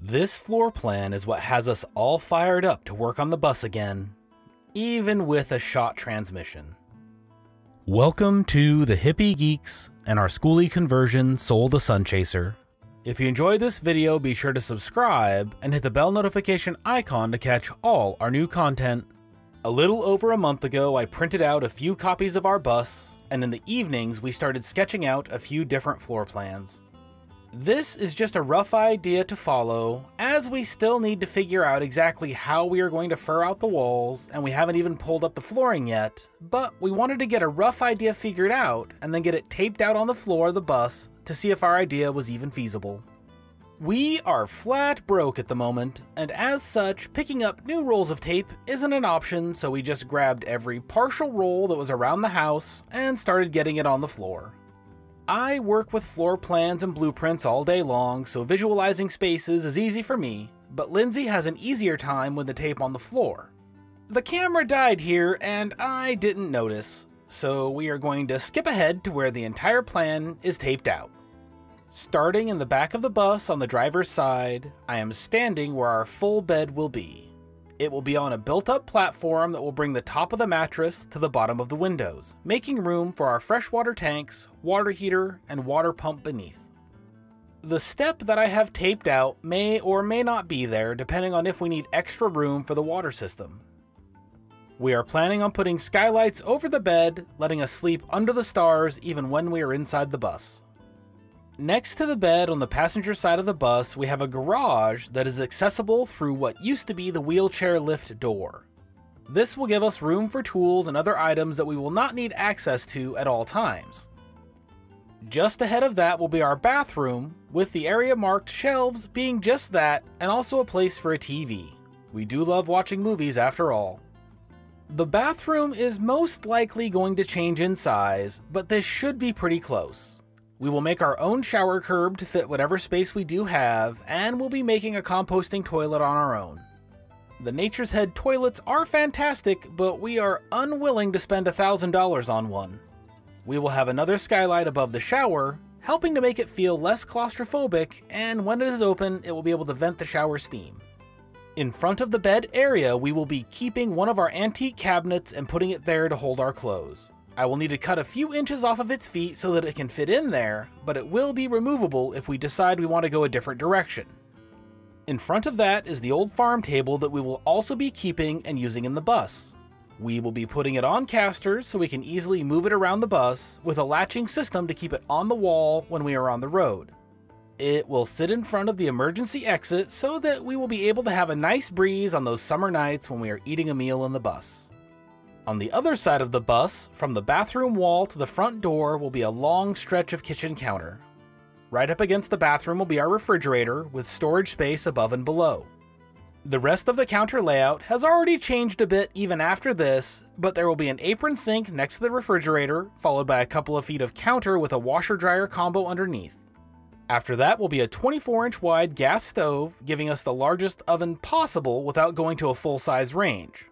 This floor plan is what has us all fired up to work on the bus again, even with a shot transmission. Welcome to the Hippie Geeks and our Skoolie Conversion Soul the Sun Chaser. If you enjoyed this video, be sure to subscribe and hit the bell notification icon to catch all our new content. A little over a month ago, I printed out a few copies of our bus, and in the evenings we started sketching out a few different floor plans. This is just a rough idea to follow, as we still need to figure out exactly how we are going to fur out the walls, and we haven't even pulled up the flooring yet, but we wanted to get a rough idea figured out and then get it taped out on the floor of the bus to see if our idea was even feasible. We are flat broke at the moment, and as such, picking up new rolls of tape isn't an option, so we just grabbed every partial roll that was around the house and started getting it on the floor. I work with floor plans and blueprints all day long, so visualizing spaces is easy for me, but Lindsay has an easier time with the tape on the floor. The camera died here and I didn't notice, so we are going to skip ahead to where the entire plan is taped out. Starting in the back of the bus on the driver's side, I am standing where our full bed will be. It will be on a built-up platform that will bring the top of the mattress to the bottom of the windows, making room for our freshwater tanks, water heater, and water pump beneath. The step that I have taped out may or may not be there depending on if we need extra room for the water system. We are planning on putting skylights over the bed, letting us sleep under the stars even when we are inside the bus. Next to the bed on the passenger side of the bus, we have a garage that is accessible through what used to be the wheelchair lift door. This will give us room for tools and other items that we will not need access to at all times. Just ahead of that will be our bathroom, with the area marked shelves being just that, and also a place for a TV. We do love watching movies after all. The bathroom is most likely going to change in size, but this should be pretty close. We will make our own shower curb to fit whatever space we do have, and we'll be making a composting toilet on our own. The Nature's Head toilets are fantastic, but we are unwilling to spend $1,000 on one. We will have another skylight above the shower, helping to make it feel less claustrophobic, and when it is open, it will be able to vent the shower steam. In front of the bed area, we will be keeping one of our antique cabinets and putting it there to hold our clothes. I will need to cut a few inches off of its feet so that it can fit in there, but it will be removable if we decide we want to go a different direction. In front of that is the old farm table that we will also be keeping and using in the bus. We will be putting it on casters so we can easily move it around the bus, with a latching system to keep it on the wall when we are on the road. It will sit in front of the emergency exit so that we will be able to have a nice breeze on those summer nights when we are eating a meal in the bus. On the other side of the bus, from the bathroom wall to the front door, will be a long stretch of kitchen counter. Right up against the bathroom will be our refrigerator, with storage space above and below. The rest of the counter layout has already changed a bit even after this, but there will be an apron sink next to the refrigerator, followed by a couple of feet of counter with a washer-dryer combo underneath. After that will be a 24-inch wide gas stove, giving us the largest oven possible without going to a full-size range.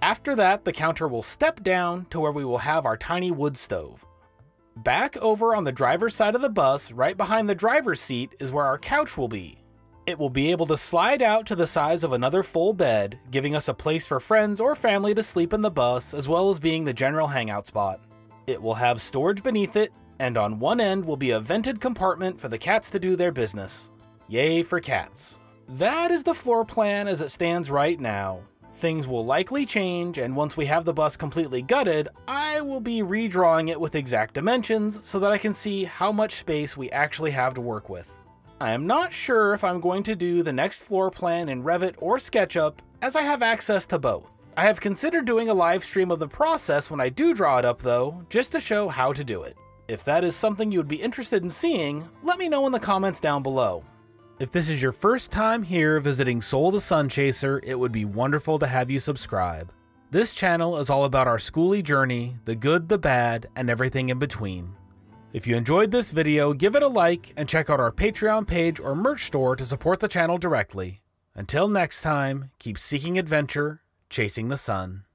After that, the counter will step down to where we will have our tiny wood stove. Back over on the driver's side of the bus, right behind the driver's seat, is where our couch will be. It will be able to slide out to the size of another full bed, giving us a place for friends or family to sleep in the bus, as well as being the general hangout spot. It will have storage beneath it, and on one end will be a vented compartment for the cats to do their business. Yay for cats. That is the floor plan as it stands right now. Things will likely change, and once we have the bus completely gutted, I will be redrawing it with exact dimensions so that I can see how much space we actually have to work with. I am not sure if I'm going to do the next floor plan in Revit or SketchUp, as I have access to both. I have considered doing a live stream of the process when I do draw it up though, just to show how to do it. If that is something you would be interested in seeing, let me know in the comments down below. If this is your first time here visiting Soul the Sun Chaser, it would be wonderful to have you subscribe. This channel is all about our Skoolie journey, the good, the bad, and everything in between. If you enjoyed this video, give it a like and check out our Patreon page or merch store to support the channel directly. Until next time, keep seeking adventure, chasing the sun.